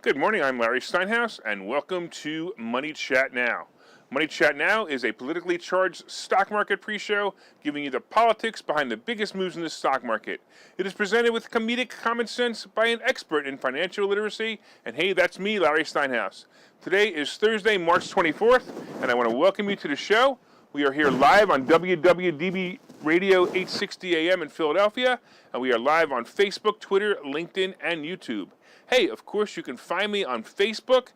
Good morning, I'm Larry Steinhouse, and welcome to Money Chat Now. Money Chat Now is a politically charged stock market pre-show giving you the politics behind the biggest moves in the stock market. It is presented with comedic common sense by an expert in financial literacy, and hey, that's me, Larry Steinhouse. Today is Thursday, March 24th, and I want to welcome you to the show. We are here live on WWDB Radio 860 AM in Philadelphia, and we are live on Facebook, Twitter, LinkedIn, and YouTube. Hey, of course, you can find me on Facebook,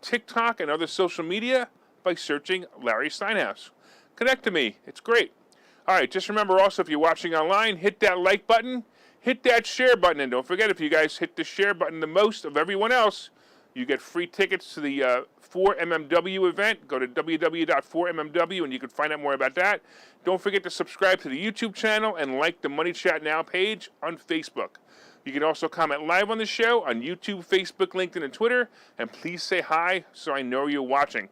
TikTok, and other social media by searching Larry Steinhouse. Connect to me. It's great. All right, just remember also, if you're watching online, hit that like button, hit that share button, and don't forget, if you guys hit the share button the most of everyone else, you get free tickets to the 4MMW event. Go to www.4mmw, and you can find out more about that. Don't forget to subscribe to the YouTube channel and like the Money Chat Now page on Facebook. You can also comment live on the show on YouTube, Facebook, LinkedIn, and Twitter. And please say hi so I know you're watching.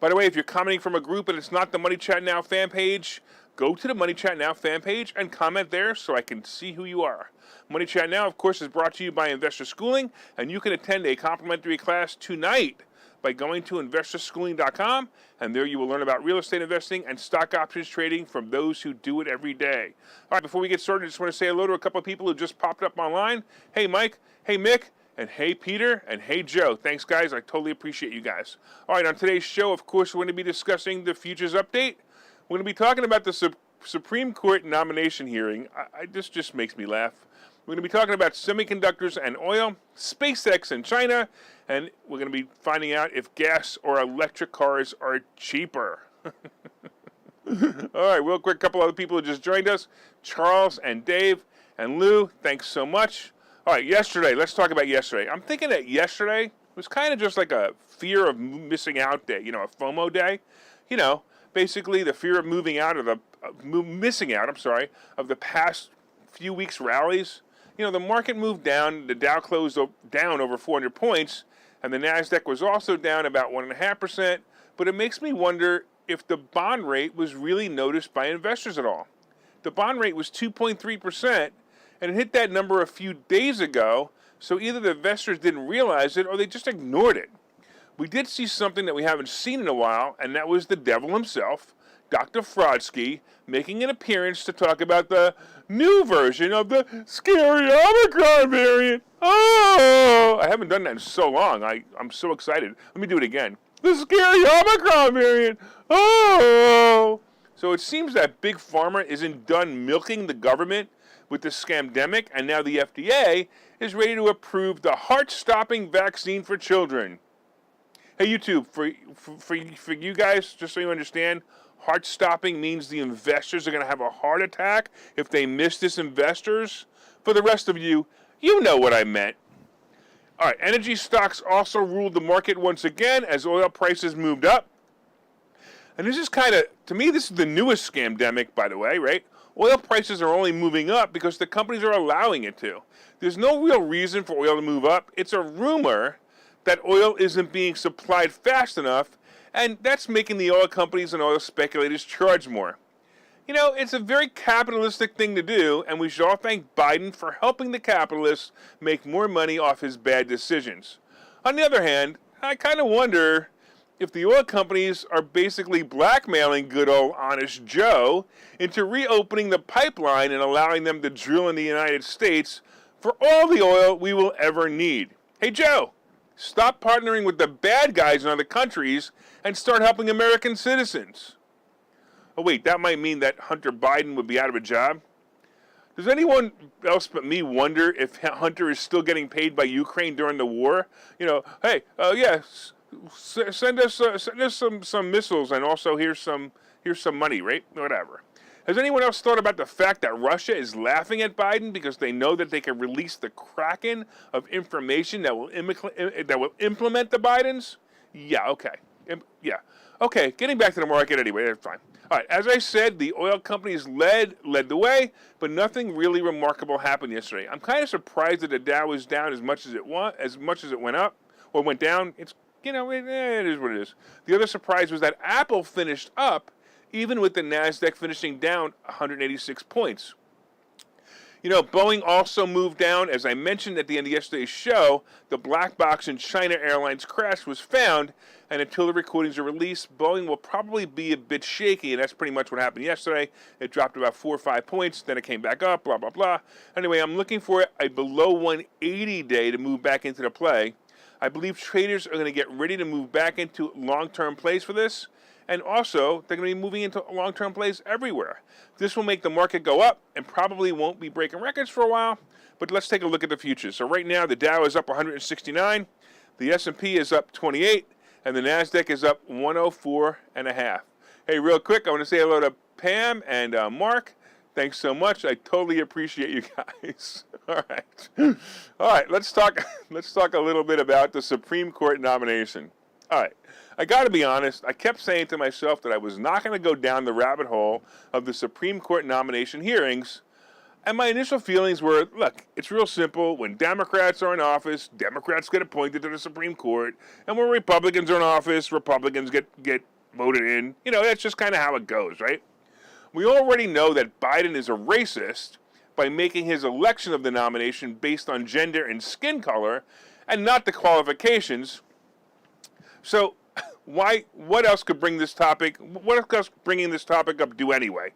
By the way, if you're commenting from a group and it's not the Money Chat Now fan page, go to the Money Chat Now fan page and comment there so I can see who you are. Money Chat Now, of course, is brought to you by Investor Schooling, and you can attend a complimentary class tonight by going to investorschooling.com, and there you will learn about real estate investing and stock options trading from those who do it every day. All right, before we get started, I just want to say hello to a couple of people who just popped up online. Hey, Mike. Hey, Mick. And hey, Peter. And hey, Joe. Thanks, guys. I totally appreciate you guys. All right, on today's show, of course, we're going to be discussing the futures update. We're going to be talking about the Supreme Court nomination hearing. This just makes me laugh. We're going to be talking about semiconductors and oil, SpaceX and China, and we're going to be finding out if gas or electric cars are cheaper. All right, real quick, a couple other people who just joined us, Charles and Dave and Lou, thanks so much. All right, yesterday, let's talk about yesterday. I'm thinking that yesterday was kind of just like a fear of missing out day, a FOMO day. Basically the fear of missing out of the past few weeks' rallies. The market moved down, the Dow closed down over 400 points, and the NASDAQ was also down about 1.5%, but it makes me wonder if the bond rate was really noticed by investors at all. The bond rate was 2.3%, and it hit that number a few days ago, so either the investors didn't realize it or they just ignored it. We did see something that we haven't seen in a while, and that was the devil himself, Dr. Frodsky, making an appearance to talk about the new version of the scary Omicron variant. Oh, I haven't done that in so long. I'm so excited. Let me do it again. The scary Omicron variant. Oh. So it seems that Big Pharma isn't done milking the government with the scamdemic, and now the FDA is ready to approve the heart-stopping vaccine for children. Hey, YouTube, for you guys, just so you understand, heart stopping means the investors are going to have a heart attack if they miss this investors. For the rest of you, you know what I meant. All right, energy stocks also ruled the market once again as oil prices moved up. And this is to me, this is the newest scamdemic, by the way, right? Oil prices are only moving up because the companies are allowing it to. There's no real reason for oil to move up. It's a rumor that oil isn't being supplied fast enough, and that's making the oil companies and oil speculators charge more. It's a very capitalistic thing to do, and we should all thank Biden for helping the capitalists make more money off his bad decisions. On the other hand, I kind of wonder if the oil companies are basically blackmailing good old honest Joe into reopening the pipeline and allowing them to drill in the United States for all the oil we will ever need. Hey, Joe, stop partnering with the bad guys in other countries and start helping American citizens. Oh, wait, that might mean that Hunter Biden would be out of a job? Does anyone else but me wonder if Hunter is still getting paid by Ukraine during the war? Send us some missiles, and also here's some money, right? Whatever. Has anyone else thought about the fact that Russia is laughing at Biden because they know that they can release the kraken of information that will implement the Bidens? Yeah, okay. Okay, getting back to the market anyway, that's fine. All right, as I said, the oil companies led the way, but nothing really remarkable happened yesterday. I'm kind of surprised that the Dow was down as much as it went up or went down. It's it is what it is. The other surprise was that Apple finished up, even with the NASDAQ finishing down 186 points. You know, Boeing also moved down. As I mentioned at the end of yesterday's show, the black box in China Airlines crash was found, and until the recordings are released, Boeing will probably be a bit shaky, and that's pretty much what happened yesterday. It dropped about 4 or 5 points, then it came back up, blah, blah, blah. Anyway, I'm looking for a below 180 day to move back into the play. I believe traders are going to get ready to move back into long-term plays for this. And also, they're going to be moving into long-term plays everywhere. This will make the market go up and probably won't be breaking records for a while. But let's take a look at the futures. So right now, the Dow is up 169, the S&P is up 28, and the NASDAQ is up 104.5. Hey, real quick, I want to say hello to Pam and Mark. Thanks so much. I totally appreciate you guys. All right, let's talk a little bit about the Supreme Court nomination. All right. I got to be honest, I kept saying to myself that I was not going to go down the rabbit hole of the Supreme Court nomination hearings, and my initial feelings were, look, it's real simple. When Democrats are in office, Democrats get appointed to the Supreme Court, and when Republicans are in office, Republicans get voted in. You know, that's just kind of how it goes, right? We already know that Biden is a racist by making his election of the nomination based on gender and skin color, and not the qualifications. So, what else could bring this topic, what else bringing this topic up do anyway?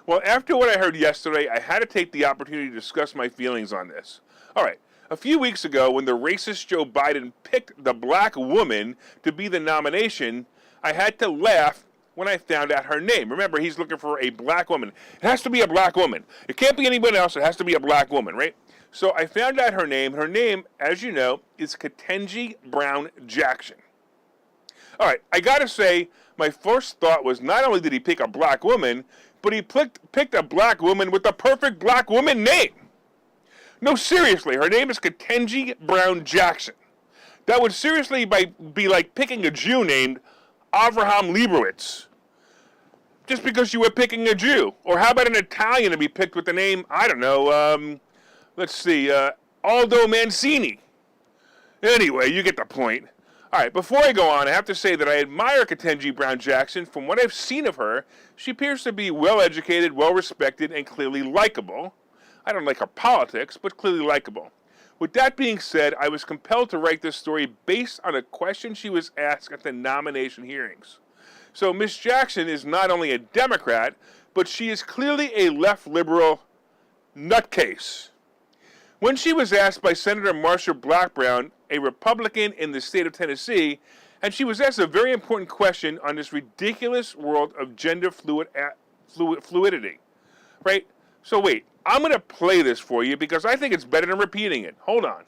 Well, after what I heard yesterday, I had to take the opportunity to discuss my feelings on this. All right, a few weeks ago, when the racist Joe Biden picked the black woman to be the nomination, I had to laugh when I found out her name. Remember, he's looking for a black woman. It has to be a black woman. It can't be anybody else. It has to be a black woman, right? So I found out her name. Her name, as you know, is Ketanji Brown Jackson. All right, I got to say, my first thought was not only did he pick a black woman, but he picked a black woman with the perfect black woman name. No, seriously, her name is Ketanji Brown Jackson. That would seriously be like picking a Jew named Avraham Leibowitz, just because you were picking a Jew. Or how about an Italian to be picked with the name, I don't know, let's see, Aldo Mancini. Anyway, you get the point. All right, before I go on, I have to say that I admire Ketanji Brown Jackson. From what I've seen of her, she appears to be well-educated, well-respected, and clearly likable. I don't like her politics, but clearly likable. With that being said, I was compelled to write this story based on a question she was asked at the nomination hearings. So Ms. Jackson is not only a Democrat, but she is clearly a left liberal nutcase. When she was asked by Senator Marsha Blackburn, a Republican in the state of Tennessee, and she was asked a very important question on this ridiculous world of gender fluidity, right? So wait, I'm going to play this for you because I think it's better than repeating it. Hold on.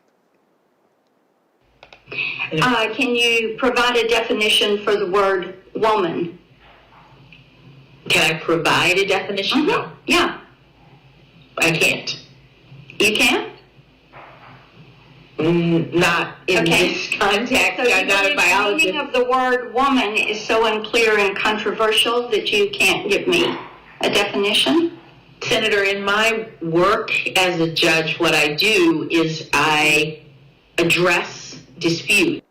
Can you provide a definition for the word woman? Can I provide a definition? No. Yeah. I can't. You can't? Not in this context. So I'm not a biologist. The meaning of the word woman is so unclear and controversial that you can't give me a definition? Senator, in my work as a judge, what I do is I address dispute.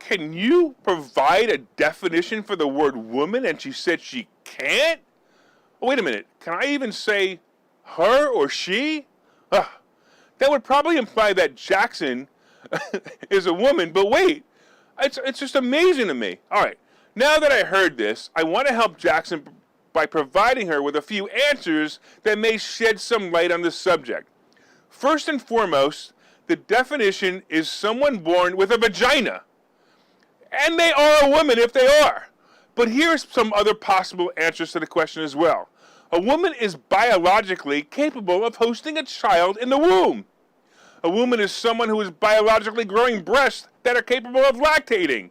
Can you provide a definition for the word woman? And she said she can't? Oh, wait a minute. Can I even say her or she? That would probably imply that Jackson is a woman, but wait, it's just amazing to me. All right, now that I heard this, I want to help Jackson by providing her with a few answers that may shed some light on the subject. First and foremost, the definition is someone born with a vagina. And they are a woman if they are. But here's some other possible answers to the question as well. A woman is biologically capable of hosting a child in the womb. A woman is someone who is biologically growing breasts that are capable of lactating.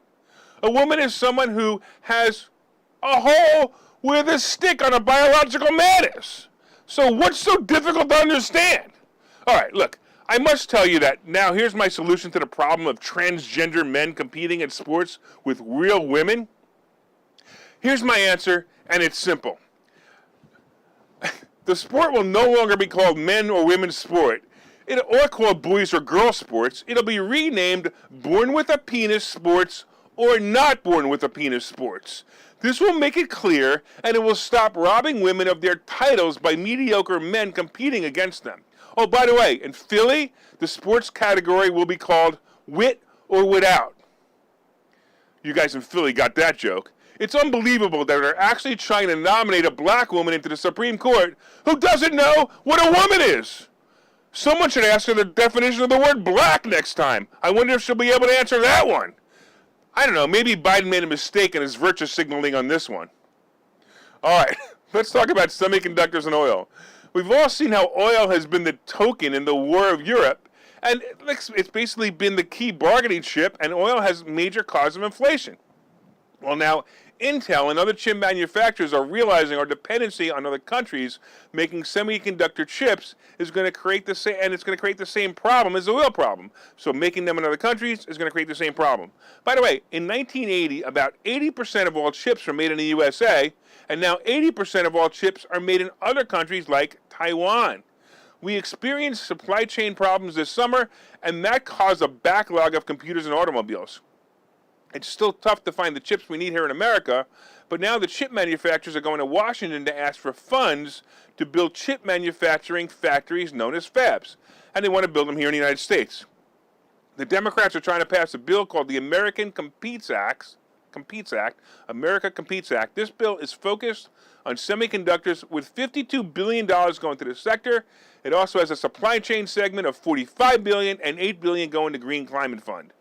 A woman is someone who has a hole where the stick on a biological man is. So what's so difficult to understand? All right, look, I must tell you that now here's my solution to the problem of transgender men competing in sports with real women. Here's my answer, and it's simple. The sport will no longer be called men or women's sport, or called boys or girls sports. It'll be renamed Born with a Penis Sports or Not Born with a Penis Sports. This will make it clear, and it will stop robbing women of their titles by mediocre men competing against them. Oh, by the way, in Philly, the sports category will be called Wit or Without. You guys in Philly got that joke. It's unbelievable that they're actually trying to nominate a black woman into the Supreme Court who doesn't know what a woman is. Someone should ask her the definition of the word black next time. I wonder if she'll be able to answer that one. I don't know, maybe Biden made a mistake in his virtue signaling on this one. All right, let's talk about semiconductors and oil. We've all seen how oil has been the token in the war of Europe, and it's basically been the key bargaining chip, and oil has major cause of inflation. Well, now, Intel and other chip manufacturers are realizing our dependency on other countries making semiconductor chips is going to create the same, and it's going to create the same problem as the oil problem. So making them in other countries is going to create the same problem. By the way, in 1980, about 80% of all chips were made in the USA, and now 80% of all chips are made in other countries like Taiwan. We experienced supply chain problems this summer, and that caused a backlog of computers and automobiles. It's still tough to find the chips we need here in America, but now the chip manufacturers are going to Washington to ask for funds to build chip manufacturing factories known as fabs, and they want to build them here in the United States. The Democrats are trying to pass a bill called the America Competes Act. This bill is focused on semiconductors with $52 billion going to the sector. It also has a supply chain segment of $45 billion and $8 billion going to Green Climate Fund.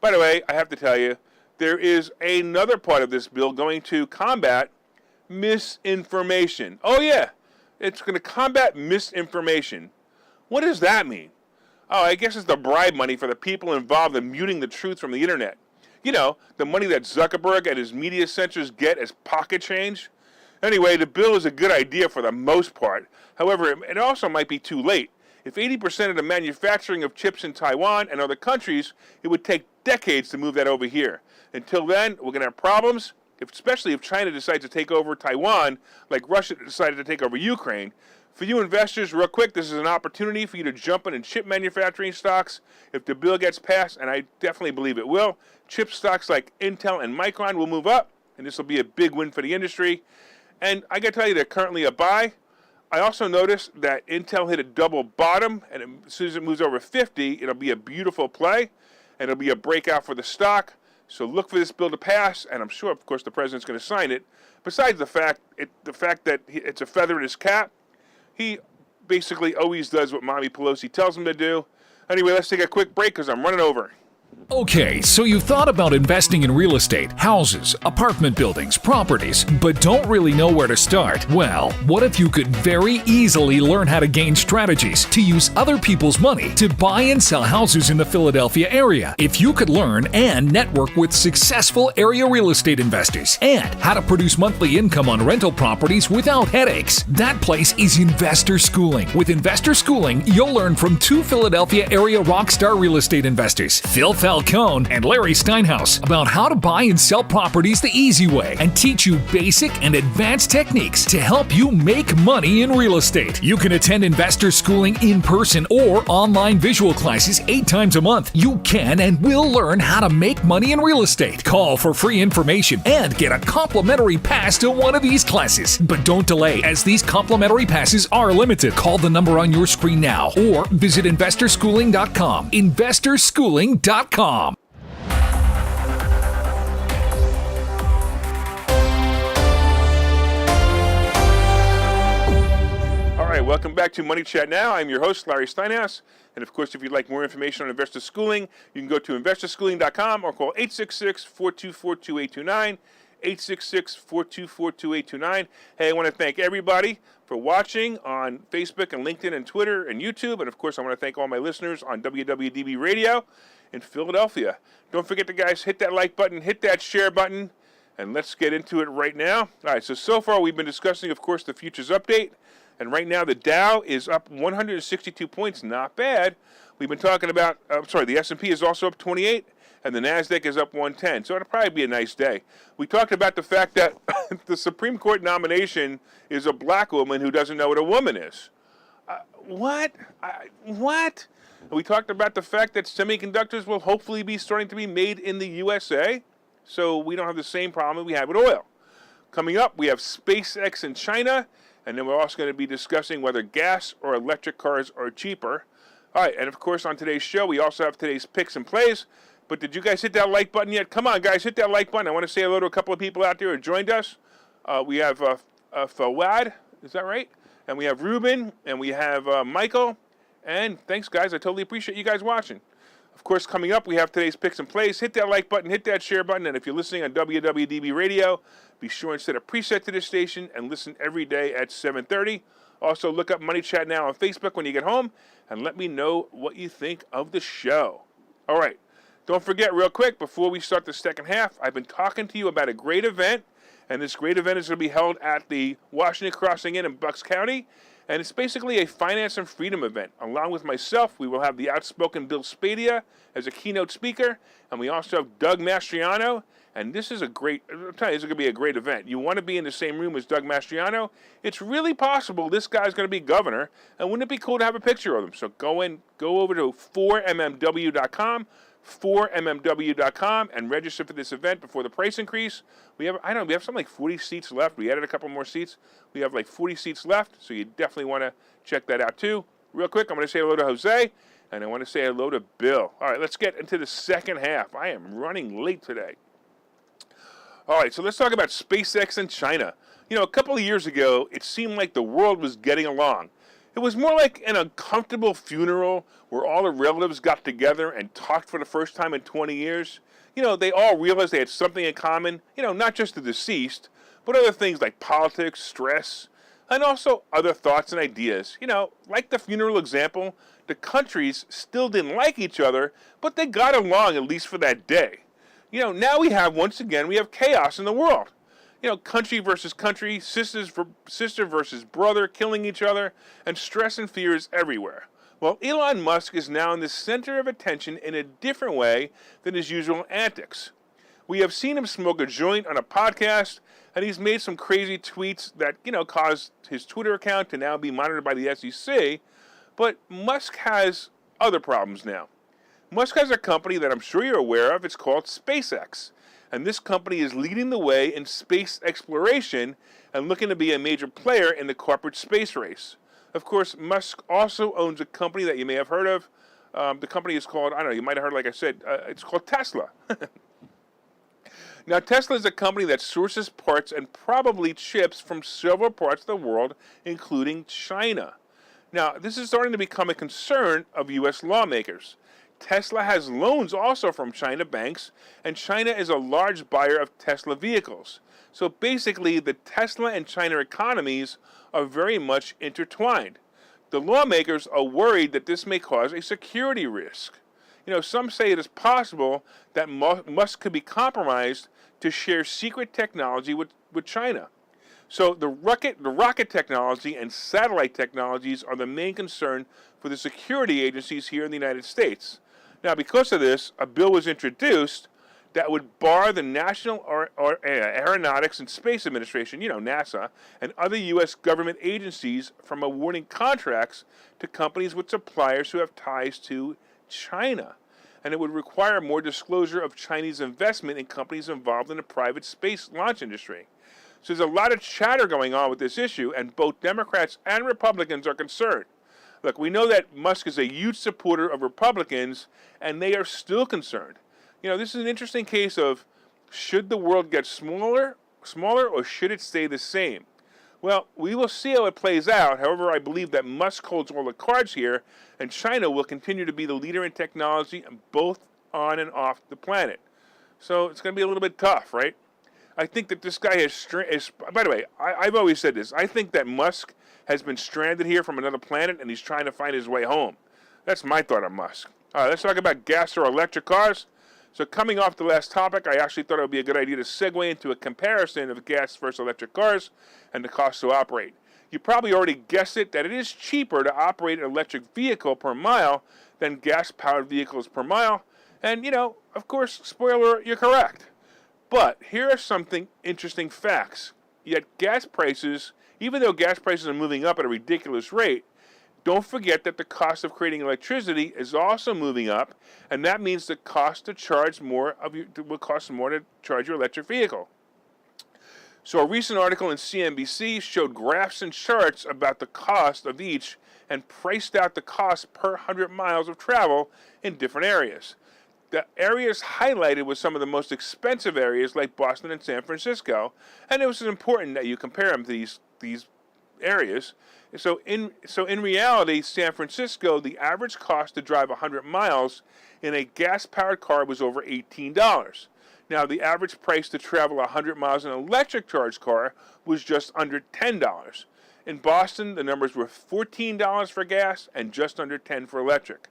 By the way, I have to tell you, there is another part of this bill going to combat misinformation. Oh yeah, it's going to combat misinformation. What does that mean? Oh, I guess it's the bribe money for the people involved in muting the truth from the internet. You know, the money that Zuckerberg and his media censors get as pocket change. Anyway, the bill is a good idea for the most part. However, it also might be too late. If 80% of the manufacturing of chips in Taiwan and other countries, it would take decades to move that over here. Until then, we're going to have problems, especially if China decides to take over Taiwan, like Russia decided to take over Ukraine. For you investors, real quick, this is an opportunity for you to jump in chip manufacturing stocks. If the bill gets passed, and I definitely believe it will, chip stocks like Intel and Micron will move up, and this will be a big win for the industry. And I got to tell you, they're currently a buy. I also noticed that Intel hit a double bottom, and as soon as it moves over 50, it'll be a beautiful play, and it'll be a breakout for the stock. So look for this bill to pass, and I'm sure, of course, the president's going to sign it. Besides the fact that it's a feather in his cap, he basically always does what Mommy Pelosi tells him to do. Anyway, let's take a quick break because I'm running over. Okay, so you've thought about investing in real estate, houses, apartment buildings, properties, but don't really know where to start? Well, what if you could very easily learn how to gain strategies to use other people's money to buy and sell houses in the Philadelphia area? If you could learn and network with successful area real estate investors and how to produce monthly income on rental properties without headaches, that place is Investor Schooling. With Investor Schooling, you'll learn from two Philadelphia area rockstar real estate investors, Phil Falcone and Larry Steinhouse, about how to buy and sell properties the easy way and teach you basic and advanced techniques to help you make money in real estate. You can attend Investor Schooling in person or online visual classes 8 times a month. You can and will learn how to make money in real estate. Call for free information and get a complimentary pass to one of these classes. But don't delay, as these complimentary passes are limited. Call the number on your screen now or visit investorschooling.com. investorschooling.com. All right, welcome back to Money Chat Now. I'm your host, Larry Steinhouse. And of course, if you'd like more information on Investor Schooling, you can go to investorschooling.com or call 866-424-2829, 866-424-2829. Hey, I want to thank everybody for watching on Facebook and LinkedIn and Twitter and YouTube. And of course, I want to thank all my listeners on WWDB Radio in Philadelphia. Don't forget to, guys, hit that like button, hit that share button, and let's get into it right now. All right, so far we've been discussing, of course, the futures update. And right now the Dow is up 162 points, not bad. We've been talking about, the S&P is also up 28, and the NASDAQ is up 110. So it'll probably be a nice day. We talked about the fact that the Supreme Court nomination is a black woman who doesn't know what a woman is. What? We talked about the fact that semiconductors will hopefully be starting to be made in the USA, so we don't have the same problem we had with oil. Coming up, we have SpaceX and China, and then we're also going to be discussing whether gas or electric cars are cheaper. All right, and of course on today's show, we also have today's picks and plays. But did you guys hit that like button yet? Come on, guys, hit that like button. I want to say hello to a couple of people out there who joined us. We have Fawad, is that right? And we have Ruben, and we have Michael. And thanks, guys. I totally appreciate you guys watching. Of course, coming up, we have today's picks and plays. Hit that like button, hit that share button, and if you're listening on WWDB Radio, be sure and set a preset to this station and listen every day at 7:30. Also, look up Money Chat Now on Facebook when you get home, and let me know what you think of the show. All right. Don't forget, real quick, before we start the second half, I've been talking to you about a great event, and this great event is going to be held at the Washington Crossing Inn in Bucks County, and it's basically a finance and freedom event. Along with myself, we will have the outspoken Bill Spadia as a keynote speaker, and we also have Doug Mastriano, and this is a great, I'm telling you, this is going to be a great event. You want to be in the same room as Doug Mastriano? It's really possible this guy's going to be governor, and wouldn't it be cool to have a picture of him? So go over to 4mmw.com, 4mmw.com, and register for this event before the price increase. We have something like 40 seats left. We added a couple more seats. We have like 40 seats left, so you definitely want to check that out too. Real quick, I'm going to say hello to Jose, and I want to say hello to Bill. All right, let's get into the second half. I am running late today. All right, so let's talk about SpaceX and China. You know, a couple of years ago, it seemed like the world was getting along. It was more like an uncomfortable funeral where all the relatives got together and talked for the first time in 20 years. You know, they all realized they had something in common, you know, not just the deceased, but other things like politics, stress, and also other thoughts and ideas. You know, like the funeral example, the countries still didn't like each other, but they got along at least for that day. You know, now once again, we have chaos in the world. You know, country versus country, sister versus brother killing each other, and stress and fear is everywhere. Well, Elon Musk is now in the center of attention in a different way than his usual antics. We have seen him smoke a joint on a podcast, and he's made some crazy tweets that, you know, caused his Twitter account to now be monitored by the SEC, but Musk has other problems now. Musk has a company that I'm sure you're aware of. It's called SpaceX. And this company is leading the way in space exploration and looking to be a major player in the corporate space race. Of course, Musk also owns a company that you may have heard of. The company is called, I don't know, you might have heard, like I said, it's called Tesla. Now, Tesla is a company that sources parts and probably chips from several parts of the world, including China. Now, this is starting to become a concern of U.S. lawmakers. Tesla has loans also from China banks, and China is a large buyer of Tesla vehicles. So basically, the Tesla and China economies are very much intertwined. The lawmakers are worried that this may cause a security risk. You know, some say it is possible that Musk could be compromised to share secret technology with China. So the rocket technology and satellite technologies are the main concern for the security agencies here in the United States. Now, because of this, a bill was introduced that would bar the National Aeronautics and Space Administration, you know, NASA, and other U.S. government agencies from awarding contracts to companies with suppliers who have ties to China. And it would require more disclosure of Chinese investment in companies involved in the private space launch industry. So there's a lot of chatter going on with this issue, and both Democrats and Republicans are concerned. Look, we know that Musk is a huge supporter of Republicans, and they are still concerned. You know, this is an interesting case of should the world get smaller, or should it stay the same? Well, we will see how it plays out. However, I believe that Musk holds all the cards here, and China will continue to be the leader in technology, both on and off the planet. So it's going to be a little bit tough, right? I think that this guy is by the way, I've always said this. I think that Musk has been stranded here from another planet, and he's trying to find his way home. That's my thought on Musk. All right, let's talk about gas or electric cars. So coming off the last topic, I actually thought it would be a good idea to segue into a comparison of gas versus electric cars and the cost to operate. You probably already guessed it, that it is cheaper to operate an electric vehicle per mile than gas-powered vehicles per mile. And, you know, of course, spoiler, you're correct. But here are some interesting facts. Yet gas prices, even though gas prices are moving up at a ridiculous rate, don't forget that the cost of creating electricity is also moving up, and that means the cost to charge more will cost more to charge your electric vehicle. So a recent article in CNBC showed graphs and charts about the cost of each and priced out the cost per 100 miles of travel in different areas. The areas highlighted were some of the most expensive areas like Boston and San Francisco, and it was important that you compare them to these areas. So in reality, San Francisco, the average cost to drive 100 miles in a gas-powered car was over $18. Now, the average price to travel 100 miles in an electric charged car was just under $10. In Boston, the numbers were $14 for gas and just under $10 for electric.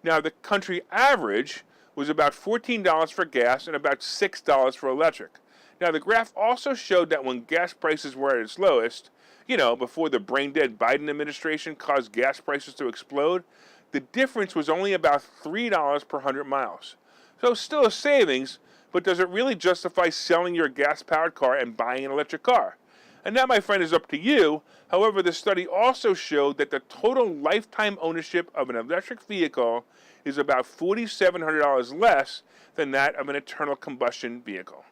Now, the country average was about $14 for gas and about $6 for electric. Now, the graph also showed that when gas prices were at its lowest, before the brain-dead Biden administration caused gas prices to explode, the difference was only about $3 per 100 miles. So still a savings, but does it really justify selling your gas-powered car and buying an electric car? And that, my friend, is up to you. However, the study also showed that the total lifetime ownership of an electric vehicle is about $4,700 less than that of an internal combustion vehicle.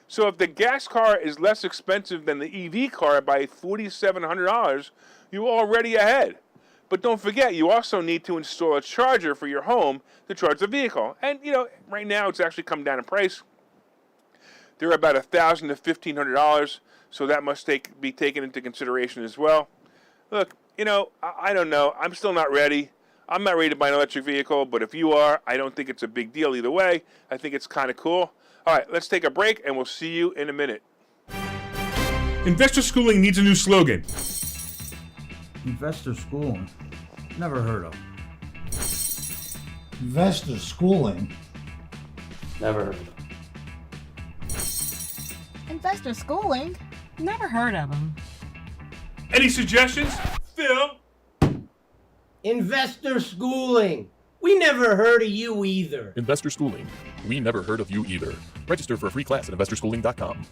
So if the gas car is less expensive than the EV car by $4,700, you're already ahead. But don't forget, you also need to install a charger for your home to charge the vehicle. And, right now it's actually come down in price. They're about $1,000 to $1,500, so that must be taken into consideration as well. Look, I don't know. I'm still not ready. I'm not ready to buy an electric vehicle, but if you are, I don't think it's a big deal either way. I think it's kind of cool. All right, let's take a break, and we'll see you in a minute. Investor Schooling needs a new slogan. Investor schooling? Never heard of. Investor schooling? Never heard of. Investor schooling? Never heard of them. Any suggestions? Phil? Investor schooling. We never heard of you either. Investor Schooling. We never heard of you either. Register for a free class at investorschooling.com.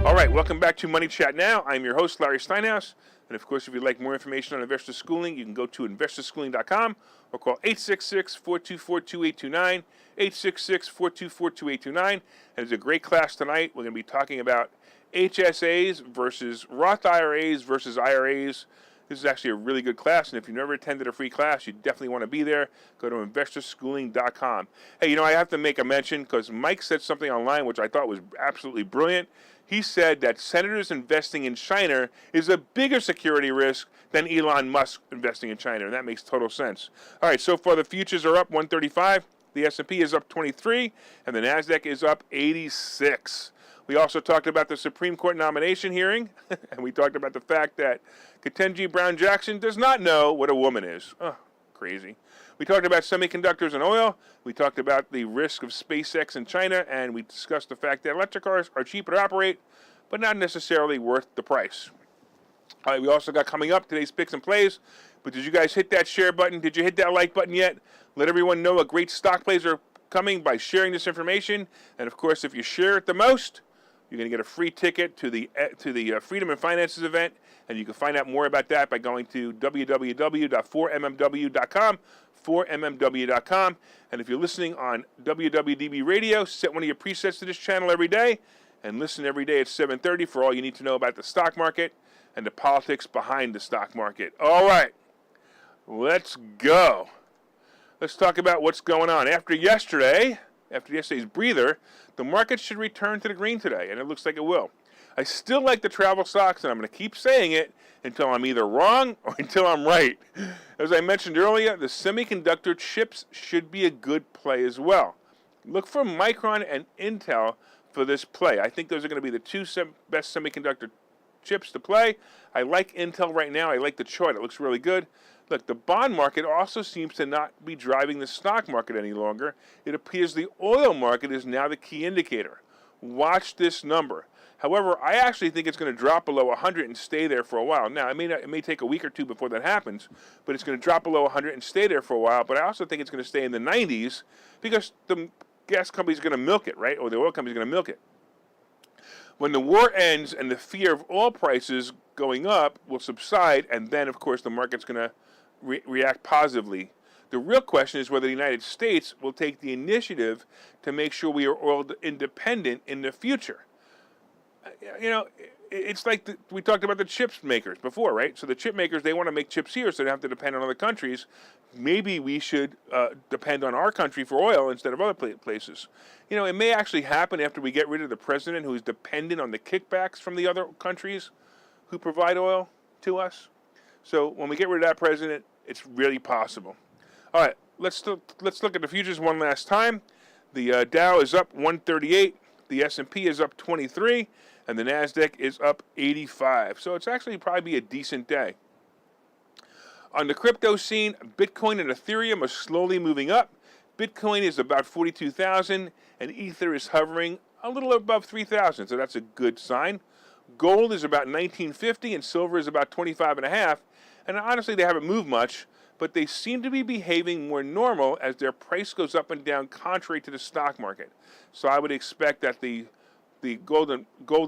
All right, welcome back to Money Chat Now. I'm your host, Larry Steinhouse. And of course, if you'd like more information on investor schooling, you can go to investorschooling.com or call 866-424-2829, 866-424-2829. And it's a great class tonight. We're going to be talking about HSAs versus Roth IRAs versus IRAs. This is actually a really good class, and if you've never attended a free class, you definitely want to be there. Go to investorschooling.com. Hey, I have to make a mention because Mike said something online which I thought was absolutely brilliant. He said that senators investing in China is a bigger security risk than Elon Musk investing in China, and that makes total sense. All right, so far the futures are up 135, the S&P is up 23, and the NASDAQ is up 86. We also talked about the Supreme Court nomination hearing, and we talked about the fact that Ketanji Brown Jackson does not know what a woman is. Oh, crazy. We talked about semiconductors and oil. We talked about the risk of SpaceX and China, and we discussed the fact that electric cars are cheaper to operate, but not necessarily worth the price. All right, we also got coming up today's picks and plays. But did you guys hit that share button? Did you hit that like button yet? Let everyone know what great stock plays are coming by sharing this information. And of course, if you share it the most, you're going to get a free ticket to the Freedom and Finances event, and you can find out more about that by going to www.4mmw.com, 4mmw.com. And if you're listening on WWDB Radio, set one of your presets to this channel every day, and listen every day at 7:30 for all you need to know about the stock market and the politics behind the stock market. All right, let's go. Let's talk about what's going on. After yesterday's breather, the market should return to the green today, and it looks like it will. I still like the travel stocks, and I'm going to keep saying it until I'm either wrong or until I'm right. As I mentioned earlier, the semiconductor chips should be a good play as well. Look for Micron and Intel for this play. I think those are going to be the two best semiconductor chips to play. I like Intel right now. I like the chart. It looks really good. Look, the bond market also seems to not be driving the stock market any longer. It appears the oil market is now the key indicator. Watch this number. However, I actually think it's going to drop below 100 and stay there for a while. Now, it may take a week or two before that happens, but it's going to drop below 100 and stay there for a while. But I also think it's going to stay in the 90s because the gas company's going to milk it, right? Or the oil company's going to milk it. When the war ends and the fear of oil prices going up will subside, and then, of course, the market's going to react positively. The real question is whether the United States will take the initiative to make sure we are oil independent in the future. You know, it's like we talked about the chips makers before, right? So the chip makers, they want to make chips here so they don't have to depend on other countries. Maybe we should depend on our country for oil instead of other places. You know, it may actually happen after we get rid of the president who is dependent on the kickbacks from the other countries who provide oil to us. So when we get rid of that president, it's really possible. All right, let's look at the futures one last time. The Dow is up 138, the S&P is up 23, and the NASDAQ is up 85. So it's actually probably a decent day. On the crypto scene, Bitcoin and Ethereum are slowly moving up. Bitcoin is about 42,000, and Ether is hovering a little above 3,000, so that's a good sign. Gold is about 1950, and silver is about 25.5, and honestly, they haven't moved much, but they seem to be behaving more normal as their price goes up and down contrary to the stock market. So I would expect that the gold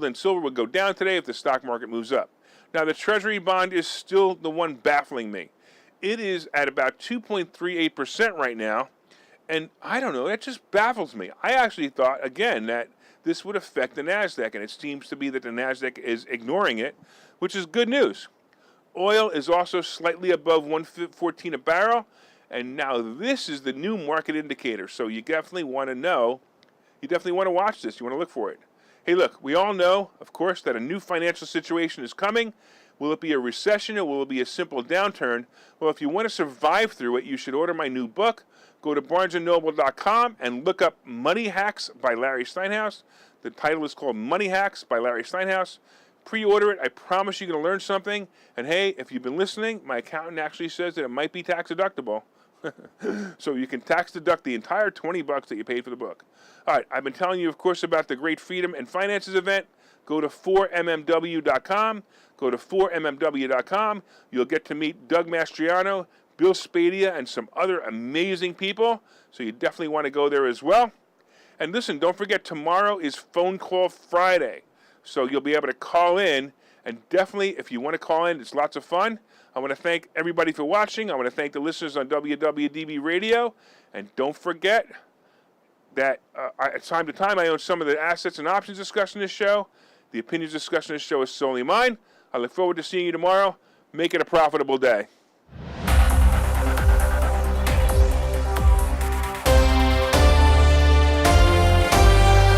and silver would go down today if the stock market moves up. Now, the Treasury bond is still the one baffling me. It is at about 2.38% right now, and I don't know, that just baffles me. I actually thought, again, that this would affect the NASDAQ, and it seems to be that the NASDAQ is ignoring it, which is good news. Oil is also slightly above 114 a barrel, and now this is the new market indicator. So you definitely want to know, you definitely want to watch this, you want to look for it. Hey, look, we all know, of course, that a new financial situation is coming. Will it be a recession or will it be a simple downturn? Well, if you want to survive through it, you should order my new book. Go to barnesandnoble.com and look up Money Hacks by Larry Steinhouse. The title is called Money Hacks by Larry Steinhouse. Pre-order it. I promise you're going to learn something. And hey, if you've been listening, my accountant actually says that it might be tax deductible. So you can tax deduct the entire $20 that you paid for the book. All right, I've been telling you, of course, about the Great Freedom and Finances event. Go to 4mmw.com. Go to 4mmw.com. You'll get to meet Doug Mastriano, Bill Spadia, and some other amazing people. So you definitely want to go there as well. And listen, don't forget, tomorrow is Phone Call Friday. So you'll be able to call in, and definitely, if you want to call in, it's lots of fun. I want to thank everybody for watching. I want to thank the listeners on WWDB Radio. And don't forget that time to time, I own some of the assets and options discussed in this show. The opinions discussed in this show is solely mine. I look forward to seeing you tomorrow. Make it a profitable day.